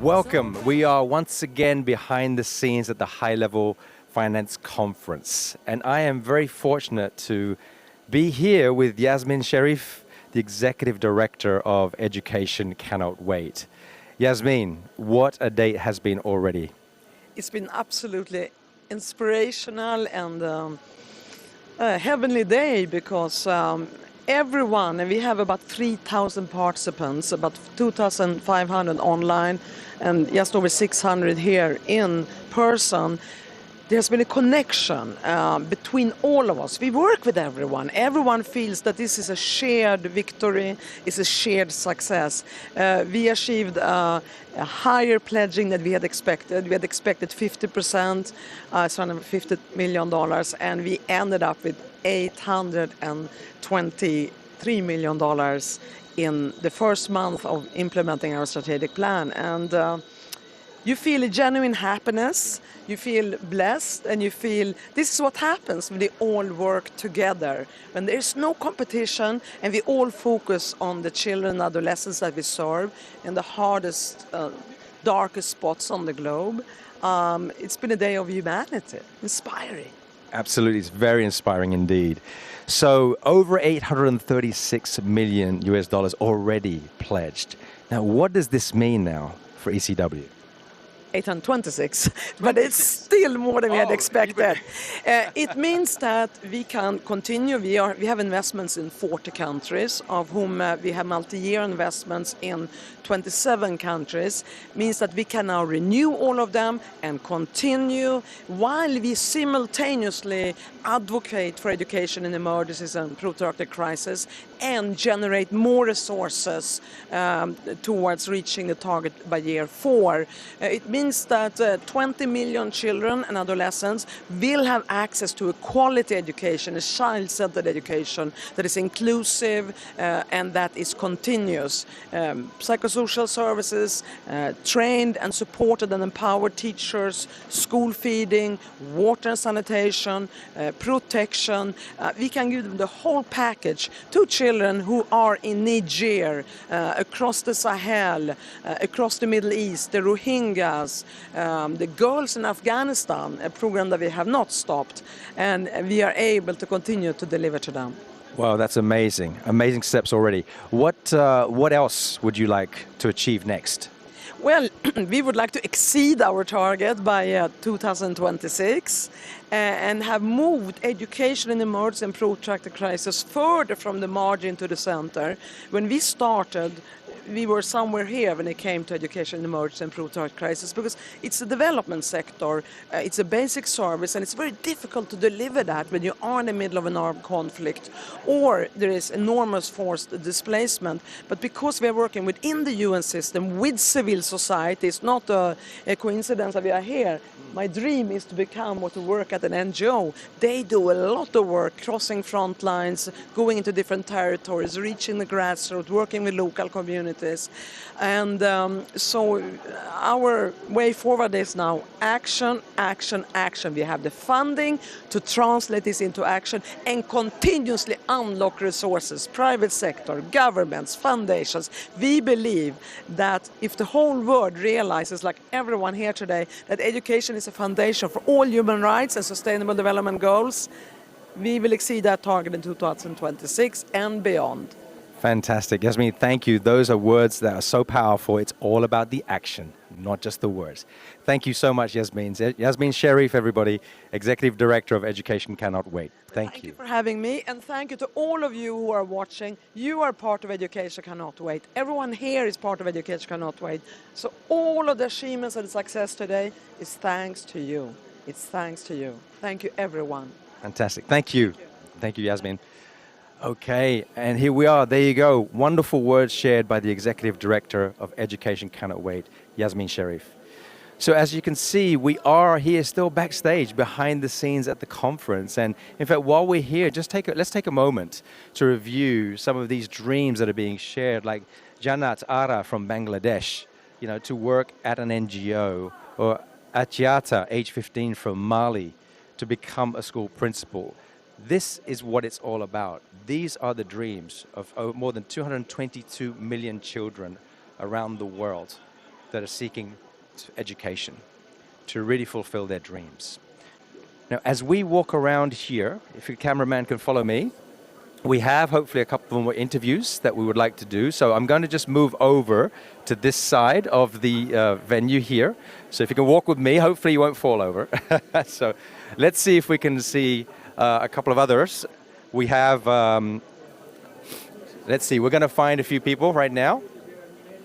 Welcome. We are once again behind the scenes at the High Level Finance Conference. And I am very fortunate to be here with Yasmin Sharif, the Executive Director of Education Cannot Wait. Yasmin, what a day it has been already. It's been absolutely inspirational and a heavenly day because everyone, and we have about 3,000 participants, about 2,500 online and just over 600 here in person. There's been a connection between all of us. We work with everyone. Everyone feels that this is a shared victory, it's a shared success. We achieved a higher pledging than we had expected. We had expected 50%, $150 million, and we ended up with $823 million in the first month of implementing our strategic plan. And you feel a genuine happiness, you feel blessed, and you feel this is what happens when they all work together. When there's no competition and we all focus on the children and adolescents that we serve in the hardest, darkest spots on the globe. It's been a day of humanity, inspiring. Absolutely, it's very inspiring indeed. So over 836 million US dollars already pledged. Now, what does this mean now for ECW? 826, but it's still more than we had expected. It means that we can continue. We have investments in 40 countries, of whom we have multi-year investments in 27 countries. Means that we can now renew all of them and continue while we simultaneously advocate for education in emergencies and protracted crisis and generate more resources towards reaching the target by year 4. It means that 20 million children and adolescents will have access to a quality education, a child-centered education that is inclusive and that is continuous. Psychosocial services, trained and supported and empowered teachers, school feeding, water and sanitation, protection. We can give them the whole package to children who are in Niger, across the Sahel, across the Middle East, the Rohingyas, the girls in Afghanistan, a program that we have not stopped, and we are able to continue to deliver to them. Wow, that's amazing. Amazing steps already. What else would you like to achieve next? Well, we would like to exceed our target by 2026 and have moved education in emergency and protracted crisis further from the margin to the center. When we started, we were somewhere here when it came to education in emergency and protracted crisis because it's a development sector, it's a basic service, and it's very difficult to deliver that when you are in the middle of an armed conflict or there is enormous forced displacement. But because we are working within the UN system with civil society, it's not a coincidence that we are here. My dream is to become or to work at an NGO. They do a lot of work, crossing front lines, going into different territories, reaching the grassroots, working with local communities. And so our way forward is now action, action, action. We have the funding to translate this into action and continuously unlock resources, private sector, governments, foundations. We believe that if the whole world realizes, like everyone here today, that education is a foundation for all human rights and sustainable development goals, we will exceed that target in 2026 and beyond. Fantastic. Yasmin, thank you. Those are words that are so powerful. It's all about the action, not just the words. Thank you so much, Yasmin. Yasmin Sharif, everybody, Executive Director of Education Cannot Wait. Thank you For having me, and thank you to all of you who are watching. You are part of Education Cannot Wait. Everyone here is part of Education Cannot Wait. So all of the achievements and success today is thanks to you. It's thanks to you. Thank you, everyone. Fantastic. Thank you. Thank you, Yasmin. Okay, and here we are. There you go. Wonderful words shared by the Executive Director of Education Cannot Wait, Yasmin Sharif. So as you can see, we are here still backstage behind the scenes at the conference. And in fact, while we're here, let's take a moment to review some of these dreams that are being shared, like Janat Ara from Bangladesh, to work at an NGO, or Achiata, age 15, from Mali, to become a school principal. This is what it's all about. These are the dreams of more than 222 million children around the world. that are seeking education to really fulfill their dreams. Now, as we walk around here, if your cameraman can follow me, we have hopefully a couple more interviews that we would like to do. So I'm going to just move over to this side of the venue here. So if you can walk with me, hopefully you won't fall over. So let's see if we can see a couple of others. We have, let's see, we're going to find a few people right now.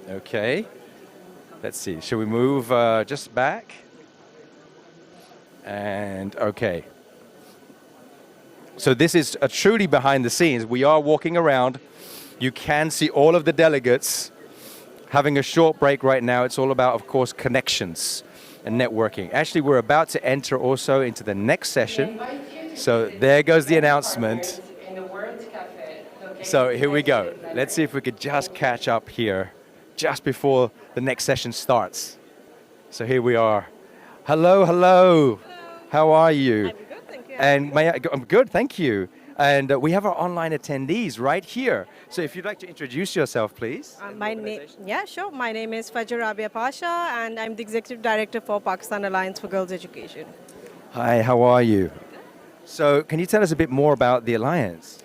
Okay. Let's see, should we move just back? And okay. So this is truly behind the scenes. We are walking around. You can see all of the delegates having a short break right now. It's all about, of course, connections and networking. Actually, we're about to enter also into the next session. So there goes the announcement. So here we go. Let's see if we could just catch up here just before the next session starts. So here we are. Hello, hello. How are you? I'm good, thank you. And I'm good, thank you. And we have our online attendees right here. So if you'd like to introduce yourself, please. Yeah, sure. My name is Fajr Rabia Pasha, and I'm the Executive Director for Pakistan Alliance for Girls Education. Hi, how are you? So can you tell us a bit more about the Alliance?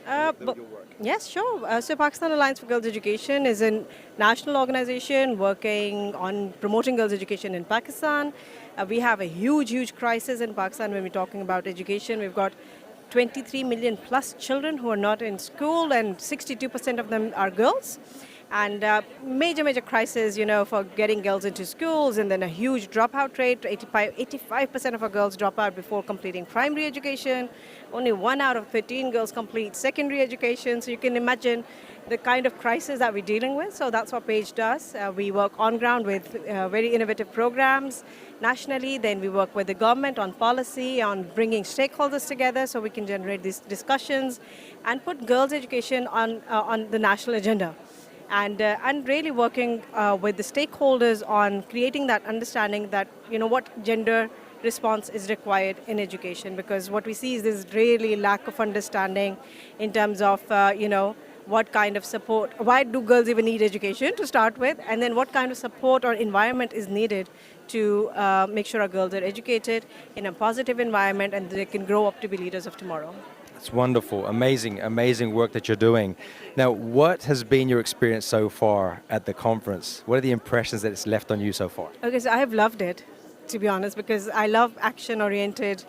Yes, sure. So Pakistan Alliance for Girls Education is a national organization working on promoting girls' education in Pakistan. We have a huge crisis in Pakistan when we're talking about education. We've got 23 million plus children who are not in school, and 62% of them are girls. And major crisis, for getting girls into schools, and then a huge dropout rate. 85% of our girls drop out before completing primary education. Only 1 out of 13 girls complete secondary education. So you can imagine the kind of crisis that we're dealing with. So that's what Page does. We work on ground with very innovative programs nationally. Then we work with the government on policy, on bringing stakeholders together so we can generate these discussions and put girls' education on the national agenda. And really working with the stakeholders on creating that understanding that, what gender response is required in education. Because what we see is this really lack of understanding in terms of, what kind of support, why do girls even need education to start with, and then what kind of support or environment is needed to make sure our girls are educated in a positive environment and they can grow up to be leaders of tomorrow. It's wonderful, amazing work that you're doing. Now, what has been your experience so far at the conference? What are the impressions that it's left on you so far? Okay, so I have loved it, to be honest, because I love action-oriented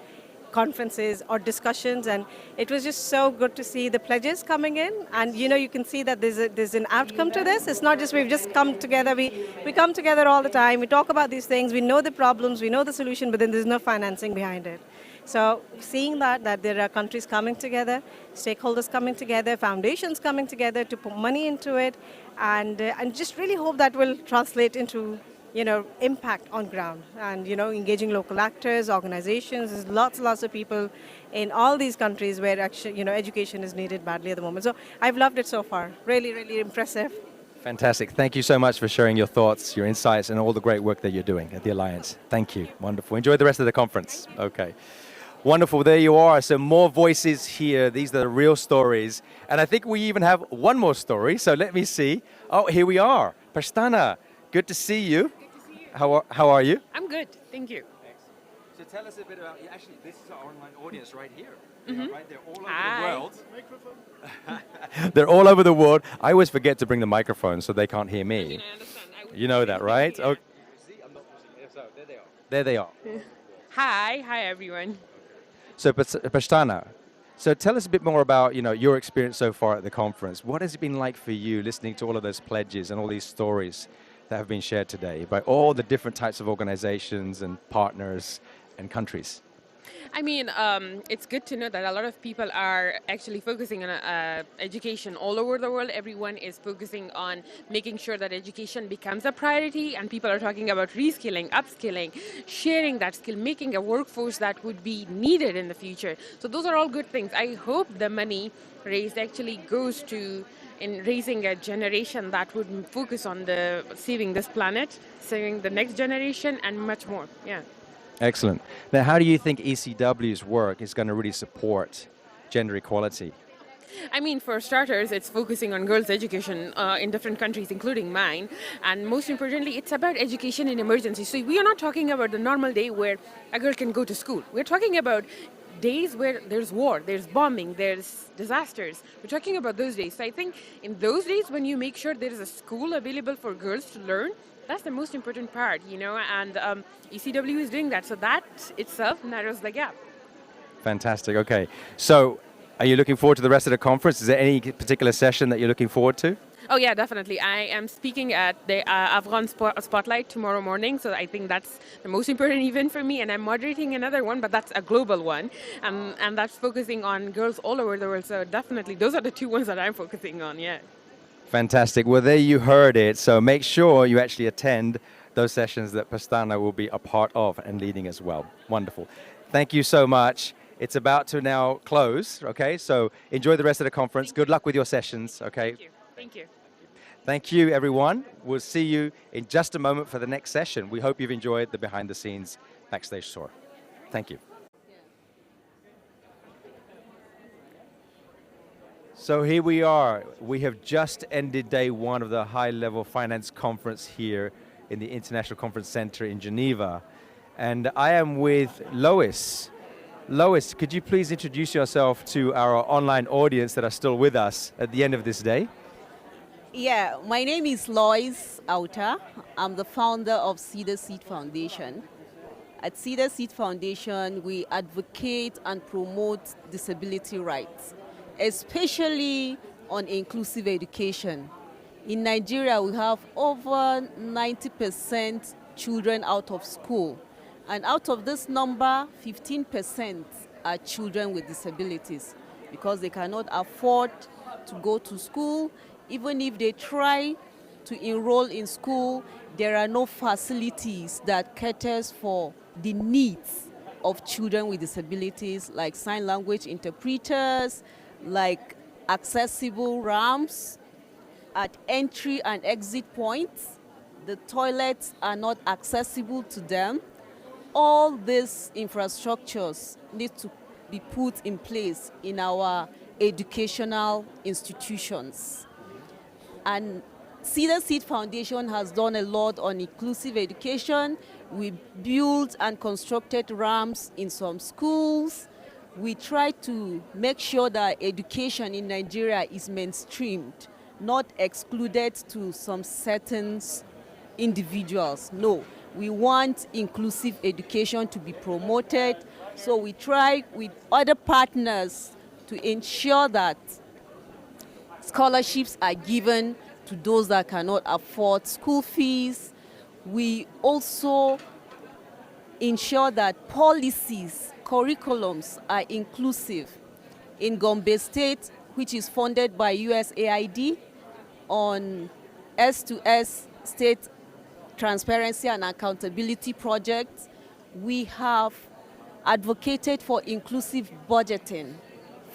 conferences or discussions, and it was just so good to see the pledges coming in, and you can see that there's an outcome to this. It's not just we've just come together, we come together all the time, we talk about these things, we know the problems, we know the solution, but then there's no financing behind it. So seeing that there are countries coming together, stakeholders coming together, foundations coming together to put money into it, and just really hope that will translate into impact on ground, and engaging local actors, organizations. There's lots of people in all these countries where actually education is needed badly at the moment. So I've loved it so far. Really impressive. Fantastic. Thank you so much for sharing your thoughts, your insights, and all the great work that you're doing at the Alliance. Thank you. Wonderful. Enjoy the rest of the conference. Okay. Wonderful. There you are. So more voices here. These are the real stories. And I think we even have one more story. So let me see. Oh, here we are. Pashtana, good to see you. How are you? I'm good, thank you. So tell us a bit about, actually, this is our online audience right here. Right? They're all over Hi. the world. They're all over the world. I always forget to bring the microphone so they can't hear me. I understand. You know that, right? Yeah. Okay. There they are. Hi everyone. So Pashtana, so tell us a bit more about your experience so far at the conference. What has it been like for you listening to all of those pledges and all these stories that have been shared today by all the different types of organizations and partners and countries? I mean, it's good to know that a lot of people are actually focusing on education all over the world. Everyone is focusing on making sure that education becomes a priority, and people are talking about reskilling, upskilling, sharing that skill, making a workforce that would be needed in the future. So those are all good things. I hope the money raised actually goes to in raising a generation that would focus on saving this planet, saving the next generation, and much more. Yeah. Excellent. Now, how do you think ECW's work is going to really support gender equality? I mean, for starters, it's focusing on girls' education in different countries, including mine. And most importantly, it's about education in emergencies. So we are not talking about the normal day where a girl can go to school. We're talking about days where there's war, there's bombing, there's disasters. We're talking about those days. So I think in those days, when you make sure there is a school available for girls to learn, that's the most important part, you know, and ECW is doing that. So that itself narrows the gap. Fantastic. Okay. So, are you looking forward to the rest of the conference? Is there any particular session that you're looking forward to? Oh yeah, definitely. I am speaking at the Afghan Spotlight tomorrow morning, so I think that's the most important event for me. And I'm moderating another one, but that's a global one, and that's focusing on girls all over the world. So definitely, those are the two ones that I'm focusing on. Yeah. Fantastic. Well, there you heard it. So make sure you actually attend those sessions that Pastana will be a part of and leading as well. Wonderful. Thank you so much. It's about to now close, okay? So enjoy the rest of the conference. Good luck with your sessions, okay? Thank you. Thank you. Thank you, everyone. We'll see you in just a moment for the next session. We hope you've enjoyed the behind-the-scenes Backstage tour. Thank you. So here we are. We have just ended day one of the high-level finance conference here in the International Conference Center in Geneva. And I am with Lois. Lois, could you please introduce yourself to our online audience that are still with us at the end of this day? Yeah, my name is Lois Auta. I'm the founder of Cedar Seed Foundation. At Cedar Seed Foundation, we advocate and promote disability rights, especially on inclusive education. In Nigeria, we have over 90% children out of school. And out of this number, 15% are children with disabilities because they cannot afford to go to school. Even if they try to enroll in school, there are no facilities that caters for the needs of children with disabilities, like sign language interpreters, like accessible ramps at entry and exit points. The toilets are not accessible to them. All these infrastructures need to be put in place in our educational institutions. And Cedar Seed Foundation has done a lot on inclusive education. We built and constructed ramps in some schools. We try to make sure that education in Nigeria is mainstreamed, not excluded to some certain individuals. No, we want inclusive education to be promoted. So we try with other partners to ensure that scholarships are given to those that cannot afford school fees. We also ensure that policies, curriculums are inclusive. In Gombe State, which is funded by USAID on S2S state transparency and accountability projects, we have advocated for inclusive budgeting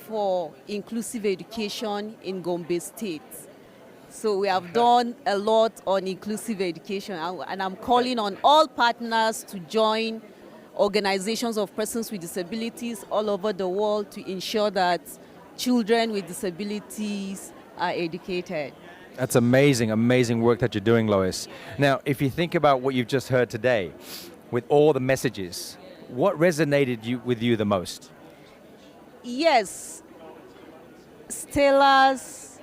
for inclusive education in Gombe State. So we have done a lot on inclusive education, and I'm calling on all partners to join organizations of persons with disabilities all over the world to ensure that children with disabilities are educated. That's amazing, amazing work that you're doing, Lois. Now, if you think about what you've just heard today, with all the messages, what resonated with you the most? Yes, Stella's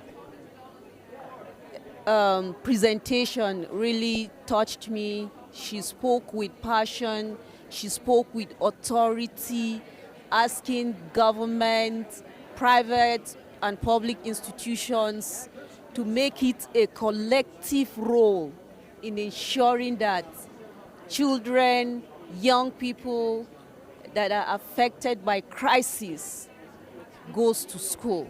presentation really touched me. She spoke with passion, she spoke with authority, asking government, private and public institutions to make it a collective role in ensuring that children, young people that are affected by crisis goes to school.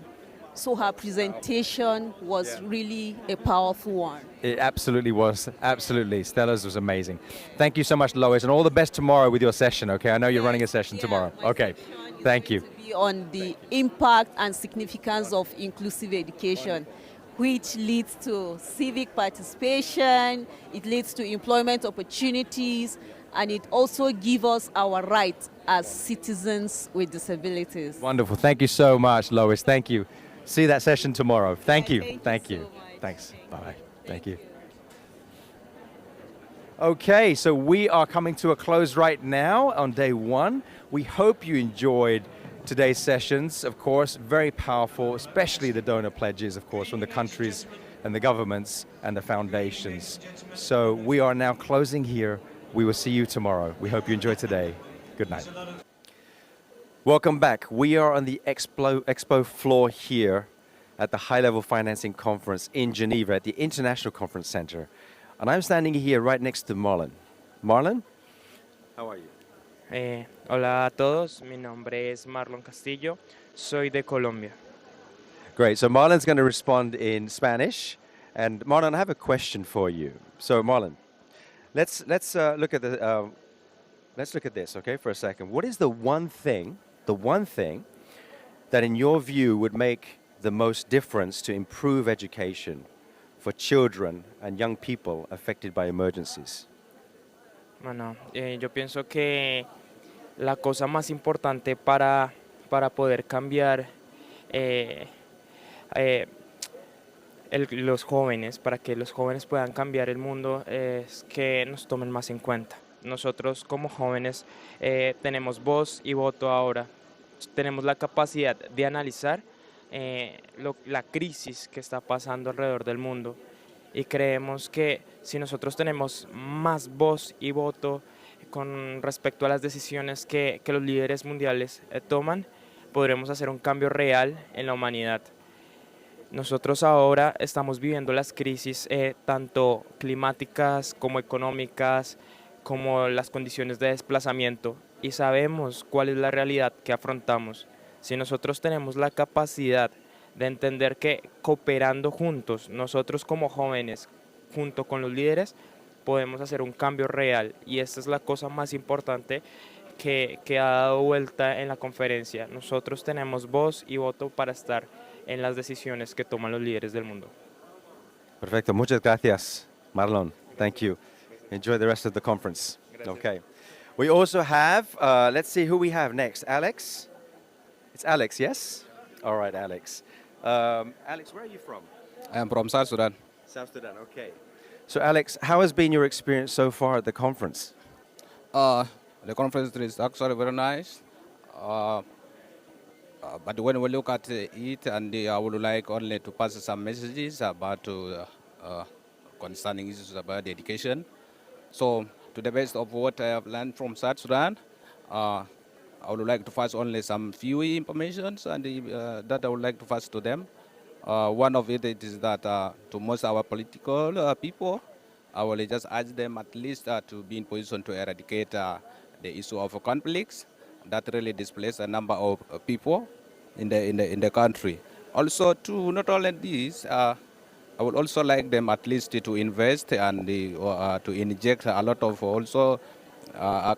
So her presentation was really a powerful one. It absolutely was. Absolutely. Stella's was amazing. Thank you so much, Lois, and all the best tomorrow with your session, okay? I know you're running a session tomorrow. Okay. Thank you. To be on the impact and significance of inclusive education, which leads to civic participation, it leads to employment opportunities, and it also gives us our rights as citizens with disabilities. Wonderful. Thank you so much, Lois. Thank you. See that session tomorrow. Thank you. Thank you you. so much. Thanks. Bye. Bye. Thank you. you. Okay, so we are coming to a close right now on day one. We hope you enjoyed today's sessions, of course, very powerful, especially the donor pledges, of course, from the countries and the governments and the foundations. So we are now closing here. We will see you tomorrow. We hope you enjoyed today. Good night. Welcome back. We are on the expo floor here at the High Level Financing Conference in Geneva at the International Conference Center. And I'm standing here right next to Marlon. Marlon, how are you? Hola a todos, mi nombre es Marlon Castillo, soy de Colombia. Great. So Marlon's going to respond in Spanish. And Marlon, I have a question for you. So Marlon, let's look at this, okay, for a second. What is the one thing that in your view would make the most difference to improve education for children and young people affected by emergencies? Bueno, yo pienso que la cosa más importante para poder cambiar los jóvenes, para que los jóvenes puedan cambiar el mundo, es que nos tomen más en cuenta. Nosotros como jóvenes tenemos voz y voto ahora. Tenemos la capacidad de analizar la crisis que está pasando alrededor del mundo y creemos que si nosotros tenemos más voz y voto con respecto a las decisiones que los líderes mundiales toman, podremos hacer un cambio real en la humanidad. Nosotros ahora estamos viviendo las crisis tanto climáticas como económicas, como las condiciones de desplazamiento, y sabemos cuál es la realidad que afrontamos. Si nosotros tenemos la capacidad de entender que cooperando juntos, nosotros como jóvenes, junto con los líderes, podemos hacer un cambio real, y esta es la cosa más importante que ha dado vuelta en la conferencia. Nosotros tenemos voz y voto para estar en las decisiones que toman los líderes del mundo. Perfecto. Muchas gracias, Marlon. Thank you. Enjoy the rest of the conference. Gracias. Okay. We also have, let's see who we have next. Alex? It's Alex, yes? All right, Alex. Alex, where are you from? I'm from South Sudan. South Sudan, okay. So Alex, how has been your experience so far at the conference? The conference is actually very nice. But when we look at it, and I would like only to pass some messages about concerning issues about education. So, to the best of what I have learned from South Sudan, I would like to pass only some few informations and that I would like to pass to them. One of it is that to most our political people, I will just ask them at least to be in position to eradicate the issue of conflicts that really displace a number of people in the country. Also, to not only this, I would also like them at least to invest and to inject a lot of also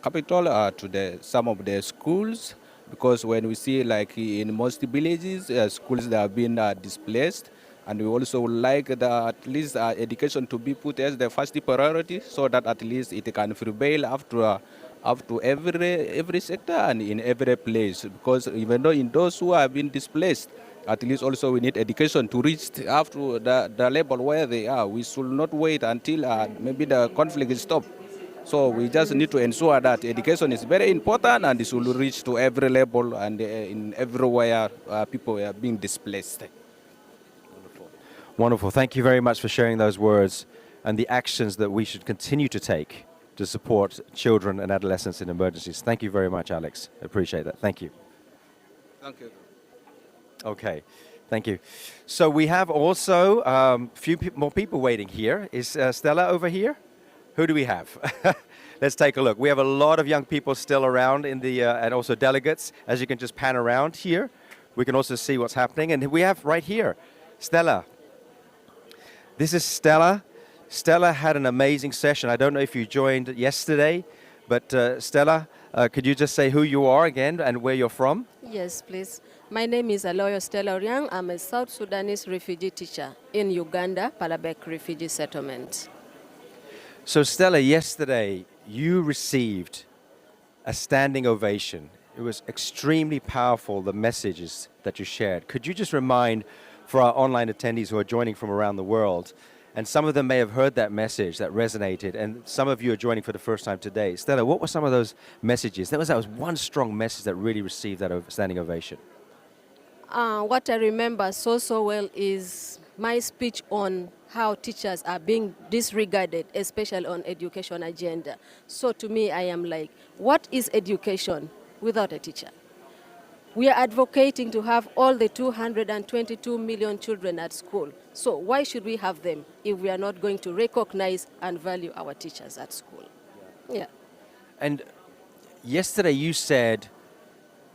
capital to some of the schools, because when we see like in most villages, schools that have been displaced, and we also would like at least education to be put as the first priority, so that at least it can prevail up to every sector and in every place. Because even though in those who have been displaced, at least also we need education to reach up to the level where they are. We should not wait until maybe the conflict is stopped. So we just need to ensure that education is very important and it should reach to every level and in everywhere people are being displaced. Wonderful. Thank you very much for sharing those words and the actions that we should continue to take to support children and adolescents in emergencies. Thank you very much, Alex. Appreciate that. Thank you. Thank you. Okay, thank you. So we have also a few more people waiting here. Is Stella over here? Who do we have? Let's take a look. We have a lot of young people still around in the and also delegates. As you can just pan around here, we can also see what's happening. And we have right here, Stella. This is Stella. Stella had an amazing session. I don't know if you joined yesterday, but Stella, could you just say who you are again and where you're from? Yes, please. My name is Aloyo Stella Oriang. I'm a South Sudanese refugee teacher in Uganda, Palabek Refugee Settlement. So Stella, yesterday you received a standing ovation It was extremely powerful, the messages that you shared. Could you just remind for our online attendees who are joining from around the world, and some of them may have heard that message that resonated, and some of you are joining for the first time today. Stella, what were some of those messages? That was one strong message that really received that standing ovation. What I remember so well is my speech on how teachers are being disregarded, especially on education agenda. So to me, I am like, what is education without a teacher? We are advocating to have all the 222 million children at school. So why should we have them if we are not going to recognize and value our teachers at school? Yeah. And yesterday you said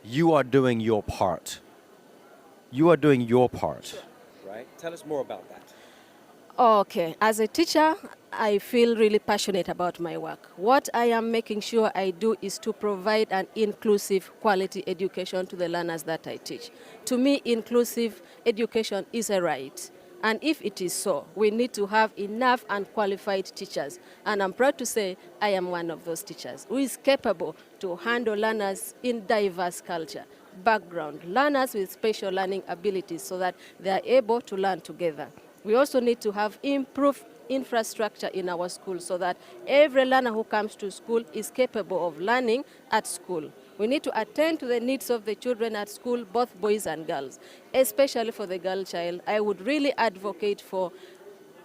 you are doing your part. You are doing your part, right? Tell us more about that. Okay, as a teacher, I feel really passionate about my work. What I am making sure I do is to provide an inclusive quality education to the learners that I teach. To me, inclusive education is a right. And if it is so, we need to have enough and qualified teachers. And I'm proud to say I am one of those teachers who is capable to handle learners in diverse culture, background, learners with special learning abilities so that they are able to learn together. We also need to have improved infrastructure in our schools so that every learner who comes to school is capable of learning at school. We need to attend to the needs of the children at school, both boys and girls. Especially for the girl child, I would really advocate for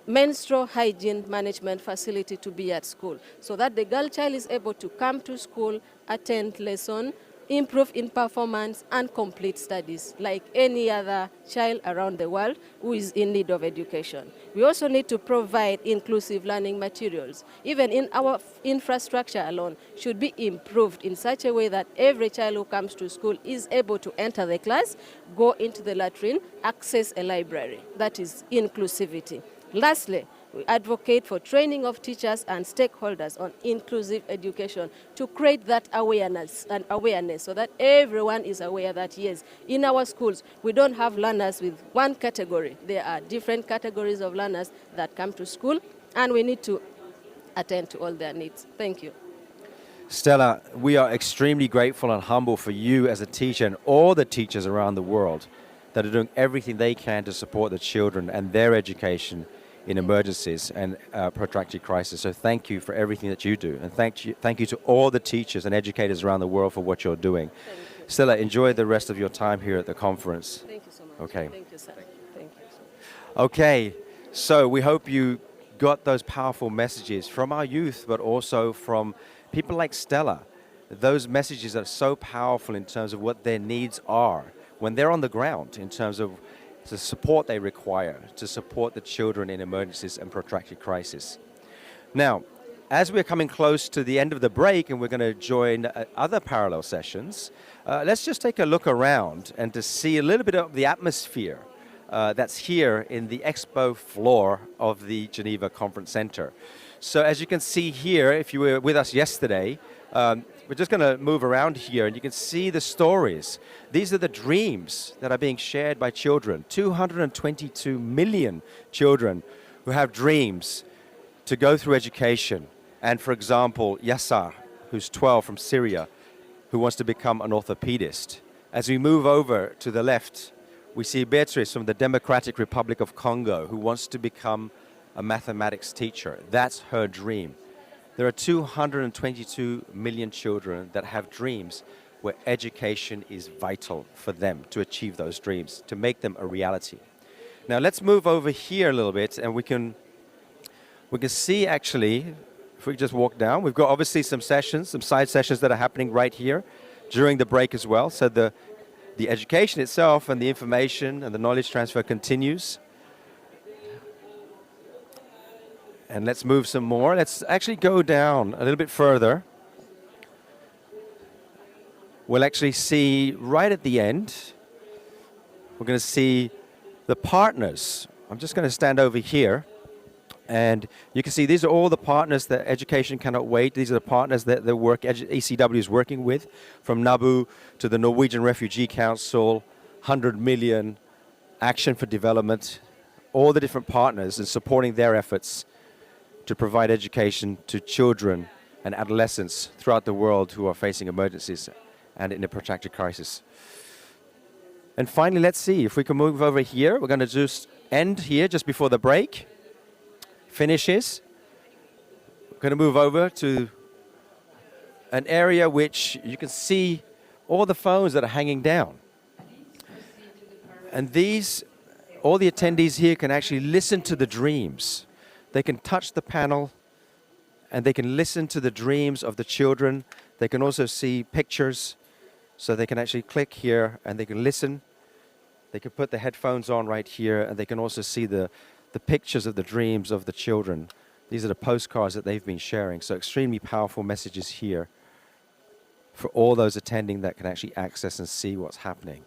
menstrual hygiene management facility to be at school so that the girl child is able to come to school, attend lesson, improve in performance and complete studies like any other child around the world who is in need of education. We also need to provide inclusive learning materials. Even in our infrastructure alone should be improved in such a way that every child who comes to school is able to enter the class, go into the latrine, access a library. That is inclusivity. Lastly, we advocate for training of teachers and stakeholders on inclusive education to create that awareness so that everyone is aware that, yes, in our schools, we don't have learners with one category. There are different categories of learners that come to school, and we need to attend to all their needs. Thank you. Stella, we are extremely grateful and humble for you as a teacher and all the teachers around the world that are doing everything they can to support the children and their education in emergencies and protracted crisis. So thank you for everything that you do. And thank you to all the teachers and educators around the world for what you're doing. Stella, enjoy the rest of your time here at the conference. Thank you so much. Okay. Thank you, sir. Thank you so much. Okay, so we hope you got those powerful messages from our youth, but also from people like Stella. Those messages are so powerful in terms of what their needs are when they're on the ground, in terms of the support they require to support the children in emergencies and protracted crisis. Now, as we're coming close to the end of the break and we're going to join other parallel sessions, let's just take a look around and to see a little bit of the atmosphere that's here in the expo floor of the Geneva Conference Center. So as you can see here, if you were with us yesterday, we're just going to move around here and you can see the stories. These are the dreams that are being shared by children. 222 million children who have dreams to go through education. And for example, Yassar, who's 12 from Syria, who wants to become an orthopedist. As we move over to the left, we see Beatrice from the Democratic Republic of Congo, who wants to become a mathematics teacher. That's her dream. There are 222 million children that have dreams where education is vital for them to achieve those dreams, to make them a reality. Now let's move over here a little bit and we can see actually, if we just walk down, we've got obviously some sessions, some side sessions that are happening right here during the break as well. So the education itself and the information and the knowledge transfer continues. And let's move some more. Let's actually go down a little bit further. We'll actually see right at the end, we're going to see the partners. I'm just going to stand over here. And you can see these are all the partners that Education Cannot Wait. These are the partners that the work ECW is working with, from NABU to the Norwegian Refugee Council, 100 Million, Action for Development, all the different partners and supporting their efforts to provide education to children and adolescents throughout the world who are facing emergencies and in a protracted crisis. And finally, let's see if we can move over here. We're going to just end here just before the break finishes. We're going to move over to an area which you can see all the phones that are hanging down. And all the attendees here can actually listen to the dreams. They can touch the panel and they can listen to the dreams of the children. They can also see pictures, so they can actually click here and they can listen. They can put the headphones on right here and they can also see the pictures of the dreams of the children. These are the postcards that they've been sharing. So extremely powerful messages here for all those attending that can actually access and see what's happening.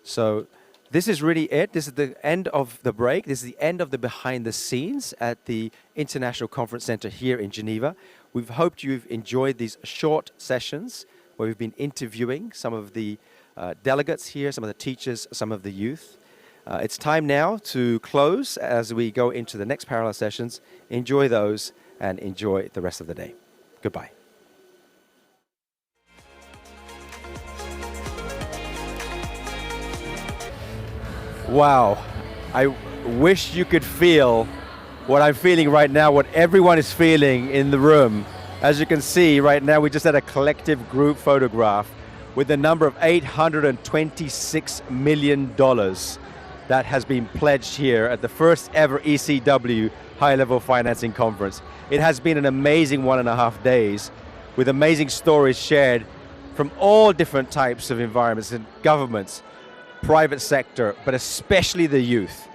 So this is really it. This is the end of the break. This is the end of the behind the scenes at the International Conference Center here in Geneva. We've hoped you've enjoyed these short sessions where we've been interviewing some of the delegates here, some of the teachers, some of the youth. It's time now to close as we go into the next parallel sessions. Enjoy those and enjoy the rest of the day. Goodbye. Wow, I wish you could feel what I'm feeling right now, what everyone is feeling in the room. As you can see right now, we just had a collective group photograph with the number of $826 million that has been pledged here at the first ever ECW high-level financing conference. It has been an amazing 1.5 days with amazing stories shared from all different types of environments and governments, private sector, but especially the youth.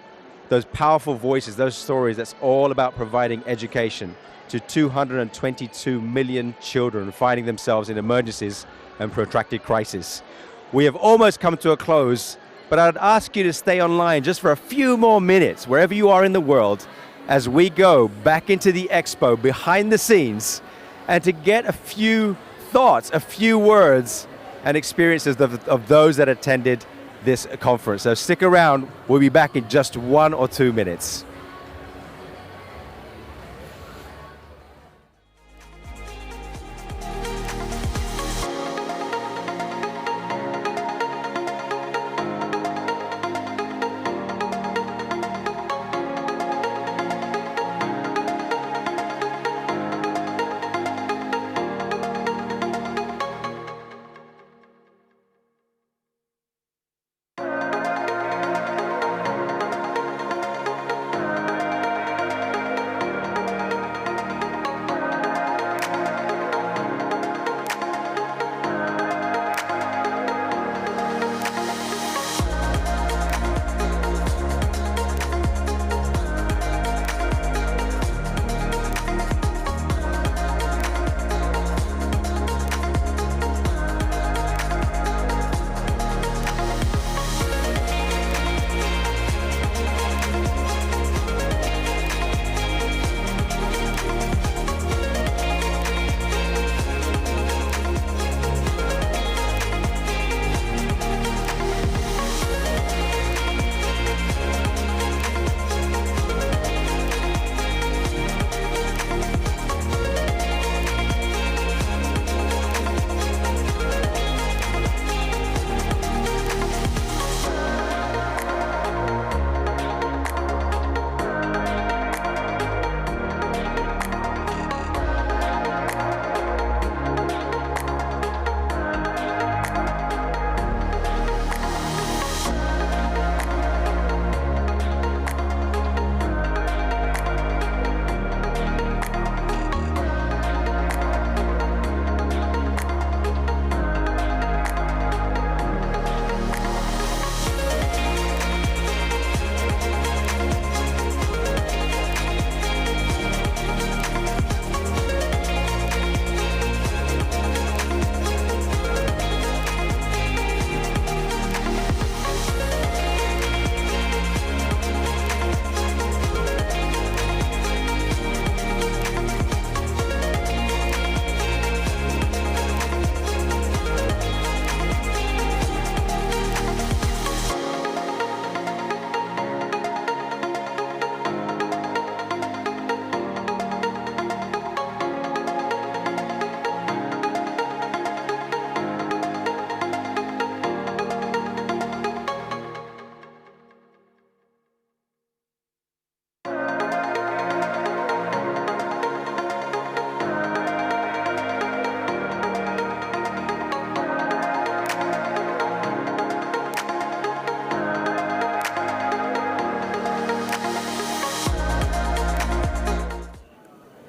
Those powerful voices, those stories, that's all about providing education to 222 million children finding themselves in emergencies and protracted crisis. We have almost come to a close, but I'd ask you to stay online just for a few more minutes, wherever you are in the world, as we go back into the expo behind the scenes and to get a few thoughts, a few words and experiences of those that attended this conference. So stick around, we'll be back in just 1 or 2 minutes.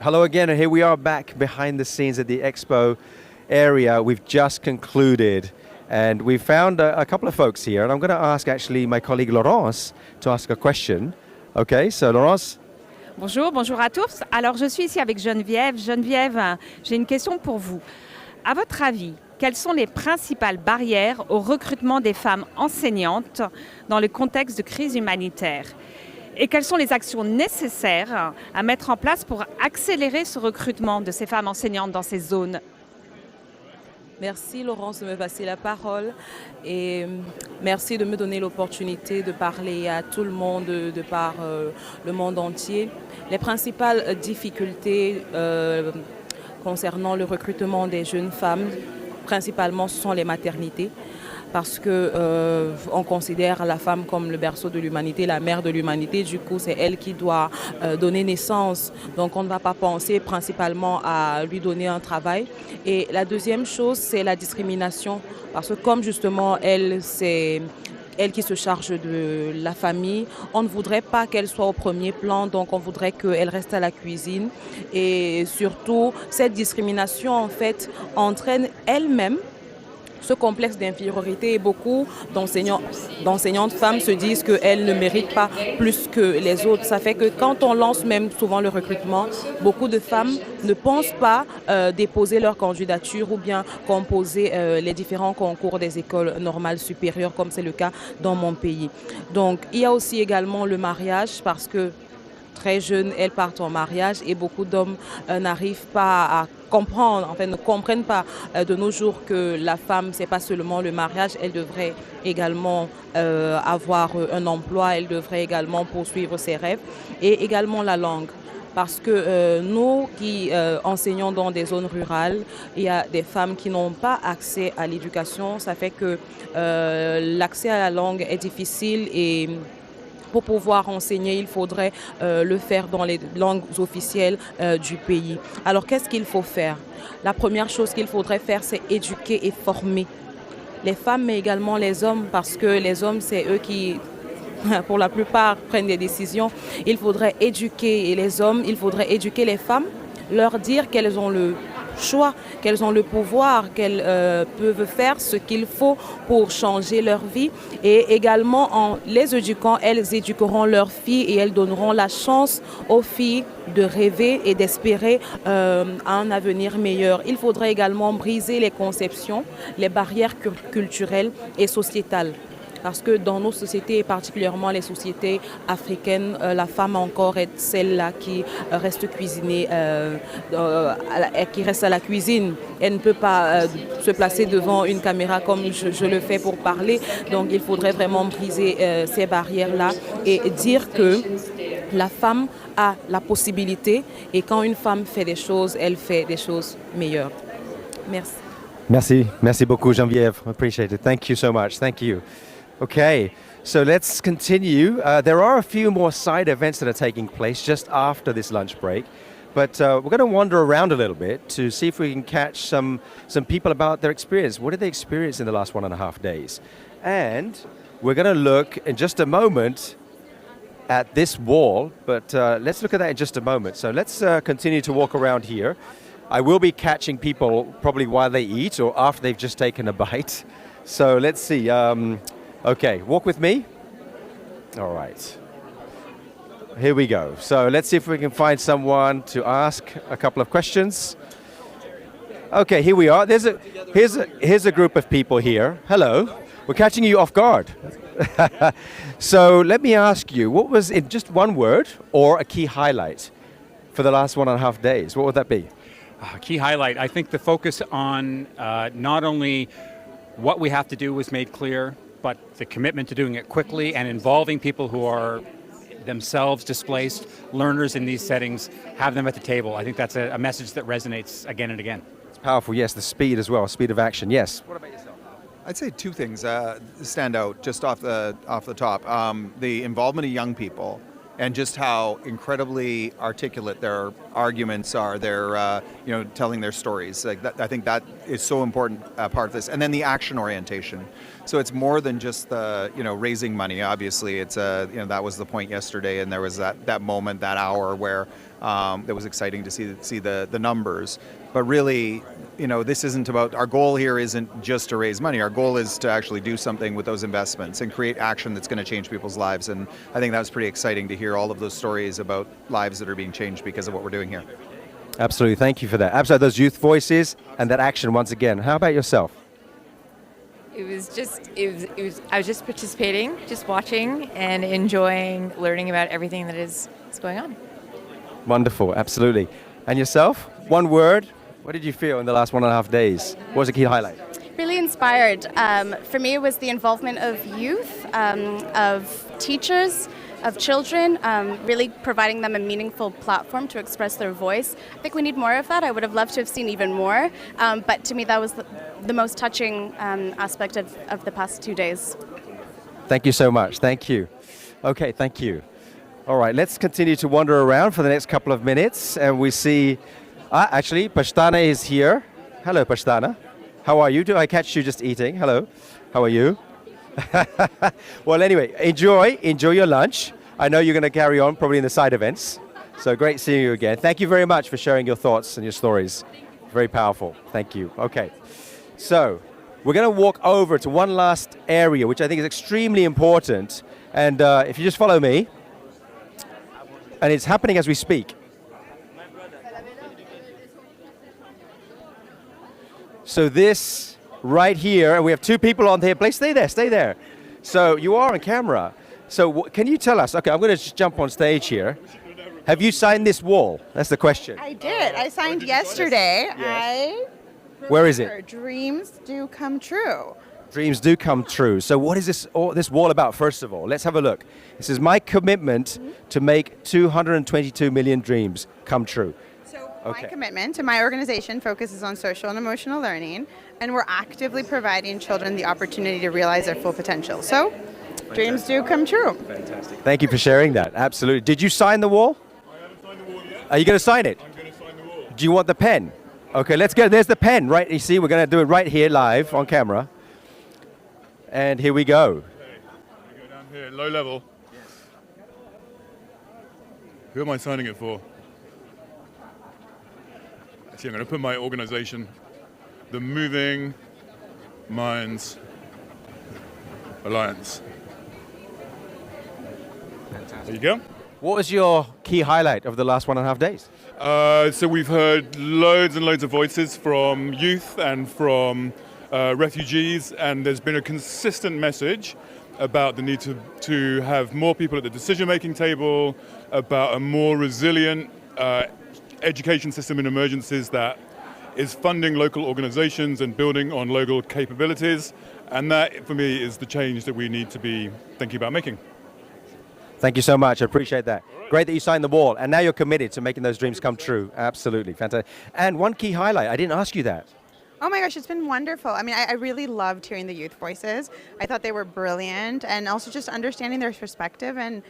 Hello again, and here we are back behind the scenes at the expo area. We've just concluded, and we found a couple of folks here, and I'm going to ask actually my colleague Laurence to ask a question. Okay, so Laurence. Bonjour, bonjour à tous. Alors, je suis ici avec Geneviève. Geneviève, j'ai une question pour vous. À votre avis, quelles sont les principales barrières au recrutement des femmes enseignantes dans le contexte de crise humanitaire? Et quelles sont les actions nécessaires à mettre en place pour accélérer ce recrutement de ces femmes enseignantes dans ces zones? Merci Laurence de me passer la parole et merci de me donner l'opportunité de parler à tout le monde de par le monde entier. Les principales difficultés concernant le recrutement des jeunes femmes, principalement, ce sont les maternités. Parce que on considère la femme comme le berceau de l'humanité, la mère de l'humanité. Du coup, c'est elle qui doit donner naissance. Donc, on ne va pas penser principalement à lui donner un travail. Et la deuxième chose, c'est la discrimination. Parce que comme justement, c'est elle qui se charge de la famille, on ne voudrait pas qu'elle soit au premier plan, donc on voudrait qu'elle reste à la cuisine. Et surtout, cette discrimination, en fait, entraîne elle-même ce complexe d'infériorité, et beaucoup d'enseignantes femmes se disent qu'elles ne méritent pas plus que les autres. Ça fait que quand on lance même souvent le recrutement, beaucoup de femmes ne pensent pas déposer leur candidature ou bien composer les différents concours des écoles normales supérieures, comme c'est le cas dans mon pays. Donc il y a aussi également le mariage, parce que très jeunes, elles partent en mariage et beaucoup d'hommes n'arrivent pas à comprendre, en fait, ne comprennent pas de nos jours que la femme, c'est pas seulement le mariage, elle devrait également avoir un emploi, elle devrait également poursuivre ses rêves, et également la langue. Parce que nous qui enseignons dans des zones rurales, il y a des femmes qui n'ont pas accès à l'éducation, ça fait que l'accès à la langue est difficile et pour pouvoir enseigner, il faudrait le faire dans les langues officielles du pays. Alors, qu'est-ce qu'il faut faire? La première chose qu'il faudrait faire, c'est éduquer et former les femmes, mais également les hommes, parce que les hommes, c'est eux qui, pour la plupart, prennent des décisions. Il faudrait éduquer les hommes, il faudrait éduquer les femmes, leur dire qu'elles ont le choix, qu'elles ont le pouvoir, qu'elles peuvent faire ce qu'il faut pour changer leur vie. Et également, en les éduquant, elles éduqueront leurs filles et elles donneront la chance aux filles de rêver et d'espérer un avenir meilleur. Il faudrait également briser les conceptions, les barrières culturelles et sociétales. Parce que dans nos sociétés, et particulièrement les sociétés africaines, la femme encore est celle-là qui reste cuisiner, qui reste à la cuisine. Elle ne peut pas se placer devant une caméra comme je le fais pour parler. Donc il faudrait vraiment briser ces barrières-là et dire que la femme a la possibilité et quand une femme fait des choses, elle fait des choses meilleures. Merci. Merci beaucoup, Geneviève. Appreciate it. Thank you so much. Thank you. Okay, so let's continue. There are a few more side events that are taking place just after this lunch break, but we're going to wander around a little bit to see if we can catch some people about their experience. What did they experience in the last 1.5 days? And we're going to look in just a moment at this wall, but let's look at that in just a moment. So let's continue to walk around here. I will be catching people probably while they eat or after they've just taken a bite. So let's see. Okay, walk with me. All right. Here we go. So let's see if we can find someone to ask a couple of questions. Okay, here we are. Here's a group of people here. Hello. We're catching you off guard. So let me ask you, what was in just one word or a key highlight for the last 1.5 days? What would that be? Key highlight, I think the focus on not only what we have to do was made clear, but the commitment to doing it quickly and involving people who are themselves displaced learners in these settings, have them at the table. I think that's a message that resonates again and again. It's powerful, yes, the speed as well, speed of action, yes. What about yourself? I'd say two things stand out just off the top. The involvement of young people and just how incredibly articulate their arguments are. They're telling their stories. Like that, I think that is so important part of this. And then the action orientation. So it's more than just the raising money. Obviously, it's that was the point yesterday, and there was that moment, that hour where that was exciting to see the numbers. But really, this isn't about, our goal here isn't just to raise money. Our goal is to actually do something with those investments and create action that's going to change people's lives. And I think that was pretty exciting to hear all of those stories about lives that are being changed because of what we're doing here. Absolutely, thank you for that. Absolutely, those youth voices and that action once again. How about yourself? It was I was just participating, just watching and enjoying learning about everything that is going on. Wonderful, absolutely. And yourself? One word, what did you feel in the last 1.5 days? What was the key highlight? Really inspired. For me, it was the involvement of youth, of teachers, of children, really providing them a meaningful platform to express their voice. I think we need more of that. I would have loved to have seen even more, but to me that was the most touching aspect of the past 2 days. Thank you so much, thank you. Okay, thank you. All right, let's continue to wander around for the next couple of minutes, and we see, actually, Pashtana is here. Hello, Pashtana. How are you? Do I catch you just eating? Hello, how are you? Well, anyway, enjoy your lunch. I know you're going to carry on probably in the side events. So great seeing you again. Thank you very much for sharing your thoughts and your stories. Very powerful. Thank you. Okay. So we're going to walk over to one last area, which I think is extremely important. And if you just follow me, and it's happening as we speak. So this right here, and we have 2 people on here. Please stay there. So you are on camera. So can you tell us, okay, I'm going to just jump on stage here. Have you signed this wall? That's the question. I did. I signed yesterday. Yes. Where is it? Dreams do come true. Dreams do come true. So what is this wall about, first of all? Let's have a look. This is my commitment to make 222 million dreams come true. My commitment to my organization focuses on social and emotional learning, and we're actively providing children the opportunity to realize their full potential. So, dreams do come true. Fantastic. Thank you for sharing that. Absolutely. Did you sign the wall? I haven't signed the wall yet. Are you going to sign it? I'm going to sign the wall. Do you want the pen? Okay, let's go. There's the pen, right? You see, we're going to do it right here live on camera. And here we go. Okay. We go down here, low level. Yes. Who am I signing it for? Actually, I'm going to put my organization, the Moving Minds Alliance. Fantastic. There you go. What was your key highlight of the last 1.5 days? So we've heard loads and loads of voices from youth and from refugees, and there's been a consistent message about the need to have more people at the decision-making table, about a more resilient education system in emergencies that is funding local organizations and building on local capabilities, and that, for me, is the change that we need to be thinking about making. Thank you so much. I appreciate that. Right. Great that you signed the wall, and now you're committed to making those dreams come true. Absolutely. Fantastic. And one key highlight, I didn't ask you that. Oh my gosh, it's been wonderful. I mean, I really loved hearing the youth voices. I thought they were brilliant, and also just understanding their perspective and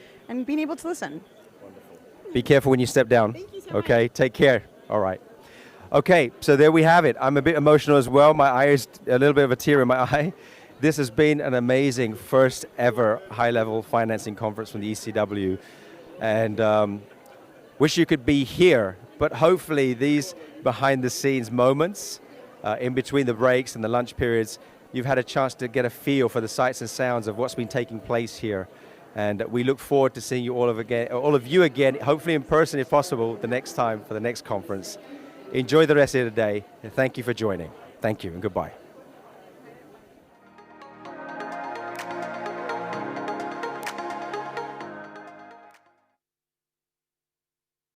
being able to listen. Be careful when you step down. Thank you so okay, much. Take care. All right. Okay, so there we have it. I'm a bit emotional as well. My eye is a little bit of a tear in my eye. This has been an amazing first ever high-level financing conference from the ECW, and wish you could be here. But hopefully these behind-the-scenes moments, in between the breaks and the lunch periods, you've had a chance to get a feel for the sights and sounds of what's been taking place here. And we look forward to seeing you all of you again, hopefully in person if possible, the next time for the next conference. Enjoy the rest of the day, and thank you for joining. Thank you, and goodbye.